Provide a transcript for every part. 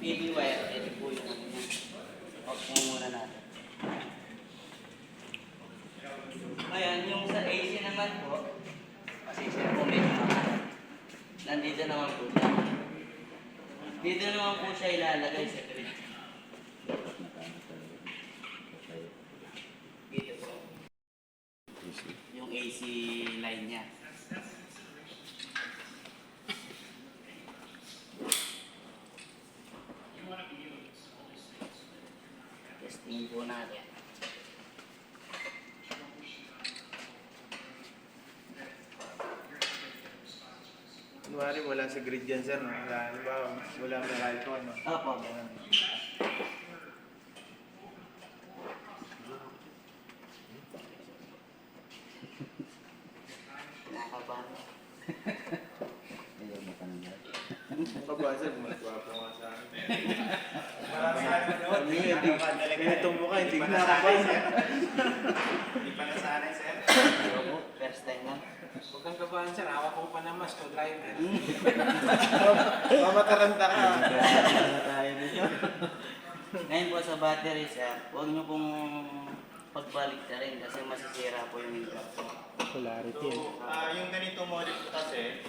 cable wire, ito po yung ano niya. Off mo muna natin. Ngayon, yung sa AC naman po, kasi siya po medyo mahal. Nandito naman po siya. Dito naman po siya ilalagay sa grid. Dito po. Yung AC line niya. Testing po natin. Kunwari wala sa grid yan sir, no? Wala na kahit ko, ano? Opo. Nakakabahan. Ayaw mo pa naman. Kabasa, magwapo nga sa akin. Hindi tumbo ka, hindi nakakabasa. Hindi pa nasanay, sir. First time na. Huwag kang kabahan, sir. Hawak ko pa naman, co-driver. Mamataranta ka. Ngayon po sa battery sir, huwag nyo pong pagbalik na rin kasi masisira po yung inverter. Polarity. So, yung ganito model ko kasi,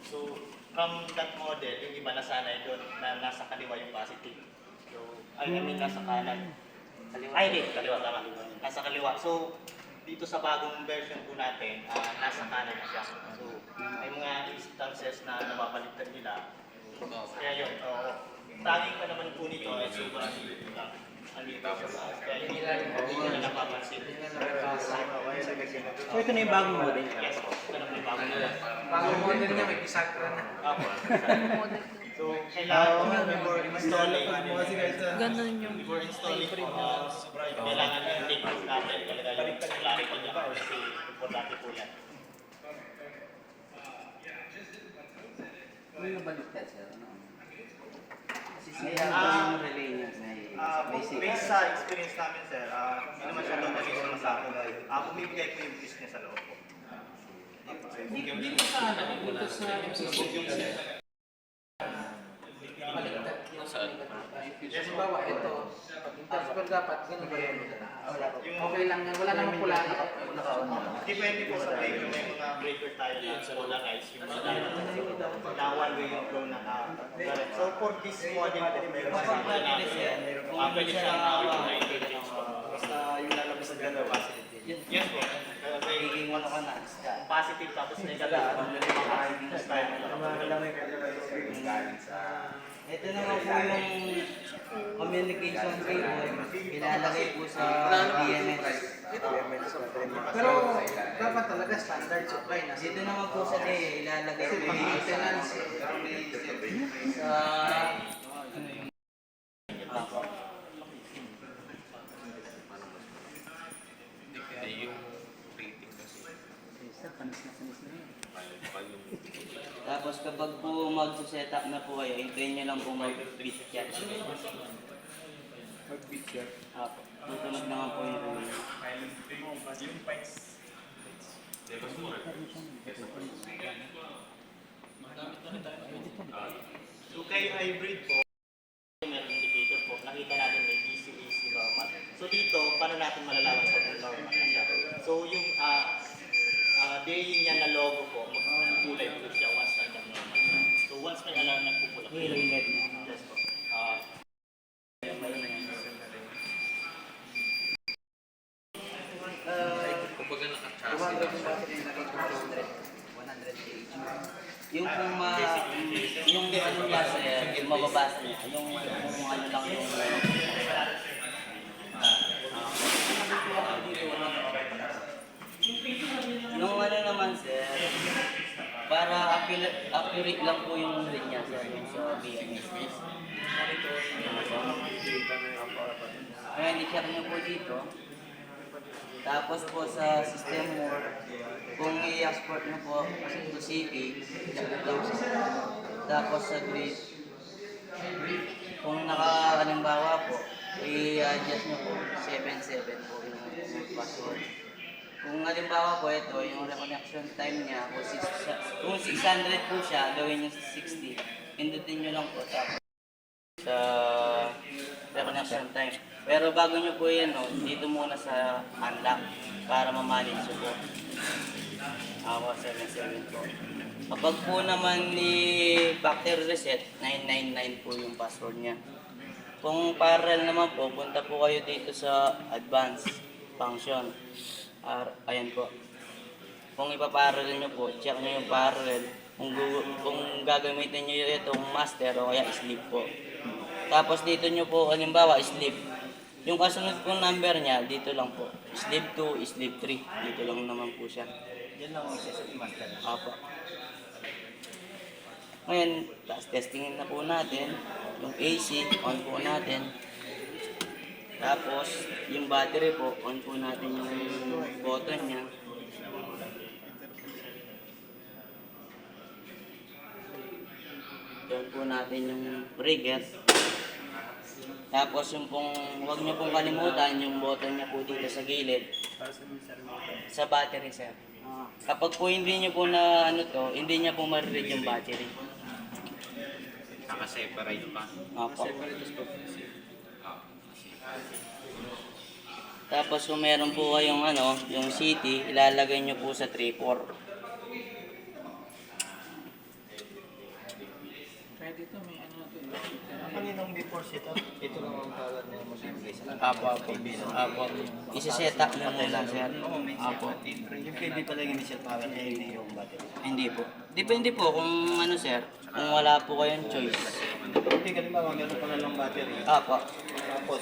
so, from that model, yung iba nasanay doon na nasa kaliwa yung positive. So, I mean, nasa kanan. Ay, hindi, kaliwa, tama. Nasa kaliwa. So, dito sa bagong version po natin, nasa kanan na siya. So, may mga instances na nababaliktad nila. Kaya yun, tagging pa naman po nito ay sobrang andito sa taas. Kaya hindi na napapansin. So ito na yung bagong model? Yes po, ito na po yung bagong model. Bagong model niya, may pisakra na. Apo. So, kailangan before installing, Ganun yung before installing, kailangan yung take note natin, talaga yung clarity niya kasi importante po yan. Ano yung baliktad sir? Kasi siya yung relay niya. Based sa experience namin, sir, hindi naman siya totally sure sa akin. Bumibigay ko yung business sa loob ko. dito sa ano, dito sa MCC yung baliktad yung sa halimbawa, ito, pero dapat ganun ba yun? Okay lang yan, wala namang pula Depende po sa breaker. May mga breaker tayo na polarized. Yung mga na one way yung flow na direct. So for this model po, meron siya pwede siya na-interchange po. Basta yung lalabas na gano'n. Yes po. Magiging ano ka na. Positive tapos negative. Style. Ito naman po yung communication cable. Ilalagay po sa DMS. Pero dapat talaga standard supply na. Dito naman po sa DE, ilalagay po yung Maintenance. sa Tapos kapag po mag-set up na po kayo, hintayin nyo lang po mag-bit check. Mag-beat siya. Apo. Tutunog naman po yung relay. So kay hybrid po, meron indicator po. Nakita natin may DC, AC, normal. So dito, paano natin malalaman kung normal na siya? So yung day niya na logo po, magkulay po siya once na normal siya. So once may alarm nagpupula po. Yung LED niya. Yes po. Yung kung yung ano niya sir, yung mababasa niya, yung ano lang yung Nung ano naman sir, para accurate lang po yung read niya sir, yung sa BMS. Kaya i-check niyo po dito. Tapos po sa system mode, kung i-export nyo po to CP, tapos sa grid, kung nakahalimbawa po, i-adjust nyo po 77 po yung password. Kung halimbawa po ito, yung reconnection time niya, kung 600 po siya, gawin nyo 60, pindutin nyo lang po tapos sa reconnection time. Pero bago nyo po yan, no, dito muna sa unlock para ma-manage nyo po. Ako, 77 po. Kapag po naman ni factory reset, 999 po yung password niya. Kung parallel naman po, punta po kayo dito sa advanced function. Ayan po. Kung ipaparallel nyo po, check nyo yung parallel. Kung gagamitin nyo itong master o kaya sleep po. Tapos dito nyo po, halimbawa, sleep. Yung kasunod pong number niya, dito lang po. Sleep 2, sleep 3. Dito lang naman po siya. Yan lang ang isa master. Apo. Ngayon, testingin na po natin. Yung AC, on po natin. Tapos, yung battery po, on po natin yung button niya. Doon po natin yung trigger. Tapos yung pong, huwag niyo pong kalimutan yung button niya po dito sa gilid. Sa battery, sir. Kapag po hindi niyo po na ano to, hindi niya po ma-read yung battery. Naka-separate pa. Opo. Tapos kung meron po kayong ano, yung CT, ilalagay niyo po sa 3-4. Kaya dito may ano na to. Kaninang before setup, ito lang ang tawag na mag-ibigay sa Apo, apo. Apo. Isa-set up niyo muna, sir. Oo, may Apo. Yung pwede pala yung initial power niya, hindi yung battery. Hindi po. Depende po kung ano, sir. Kung wala po kayong choice. Hindi, kalimbawa, meron ka na lang battery. Apo. Tapos,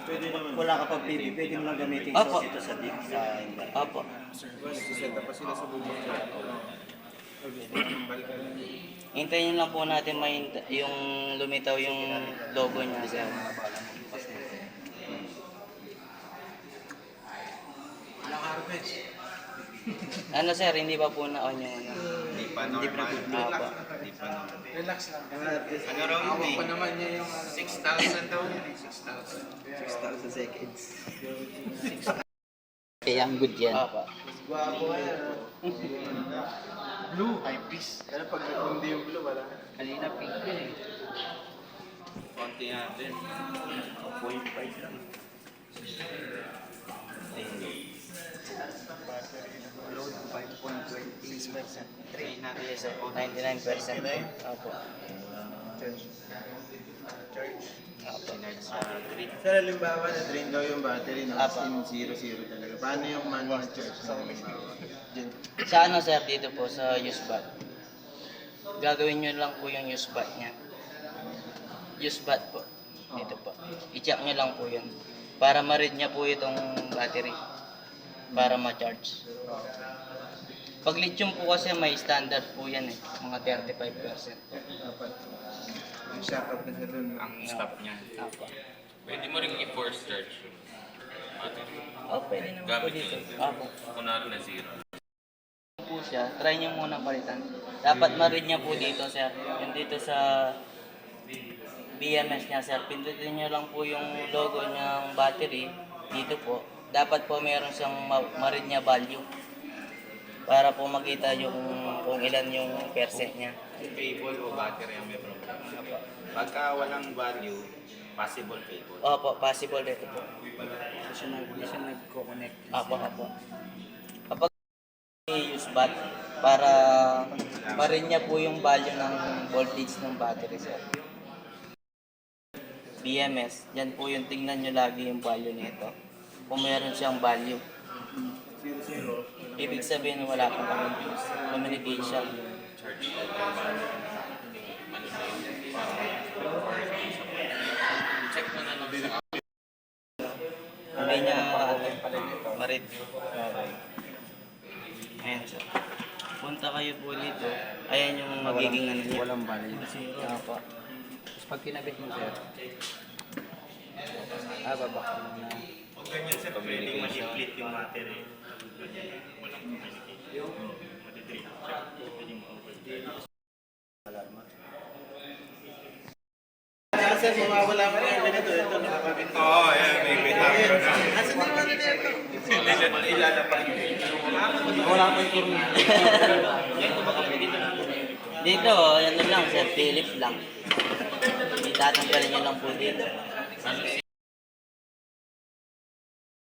pwede naman. Wala ka pag PV, pwede mo lang gamitin Apo. source ito sa disk sa inverter. Apo. Set up pa sila sa bubong. Hintayin nyo lang po natin yung lumitaw yung logo niya, sir. Wala ka harvest. Ano, sir, hindi pa po na-on yung ano. Hindi pa normal. Apo. Hindi pa normal. Relax lang. Ano raw yun Hawak eh? pa naman niya yung ano. 6,000 daw yun eh. 6,000 seconds. Kaya ang good yan. Apo. Guwapo yan. Blue, high piece. Pero pag hindi yung blue, wala. Kanina pink yun eh. Konti natin. 0.5 lang. Load 5.26%. 99%. Apo. Sinard sa grid. Sir, halimbawa na drain daw yung battery, no? As Apa. in 0-0 talaga. Paano yung manual charge sa halimbawa? Diyan. Sa ano, sir, dito po sa use bat. Gagawin nyo lang po yung use bat niya. Use bat po. Dito po. I-check nyo lang po yun. Para ma-read niya po itong battery. Para ma-charge. Pag lithium po kasi may standard po yan eh. Mga 35%. Dapat. Yung shockout na siya dun. Ang stop niya. Apo. Pwede mo rin i-force charge yung battery. Oh, pwede naman po Gamit dito. yun. Apo. Kunwari na zero. Po siya, try nyo muna palitan. Dapat ma-read niya po dito, sir. Yung dito sa BMS niya, sir. Pindutin nyo lang po yung logo ng battery. Dito po. Dapat po meron siyang ma-read niya value. Para po makita yung kung ilan yung percent niya. Cable o battery ang may problema. Pagka walang value, possible cable. Opo, possible dito po. Hindi siya nagko-connect. Apo, apo. Kapag i-use bat, para ma-read niya po yung value ng voltage ng battery, sir. BMS, yan po yung tingnan nyo lagi yung value nito. Kung meron siyang value. 0-0. Ibig sabihin wala pang communication. Charge out yung battery. Ano ba yun? Check mo na lang sa Hindi niya ma-read. Ayan, sir. Punta kayo po dito. Ayan yung magiging ano niya. Walang value. Apo. Tapos pag kinabit mo sir, babak mo na. Huwag ganyan sir, pwedeng ma-deplete yung battery. Walang communication. Matitrip siya. Pwedeng ma-overload. Sir, mawawala pa rin yung ganito. Ito, nakakabit. Oo, yan. May beta. Asan yung ano nito? Ilalapag. Wala pa yung turno. Dito, ano lang, Sir Philip lang. Itatanggalin nyo lang po dito.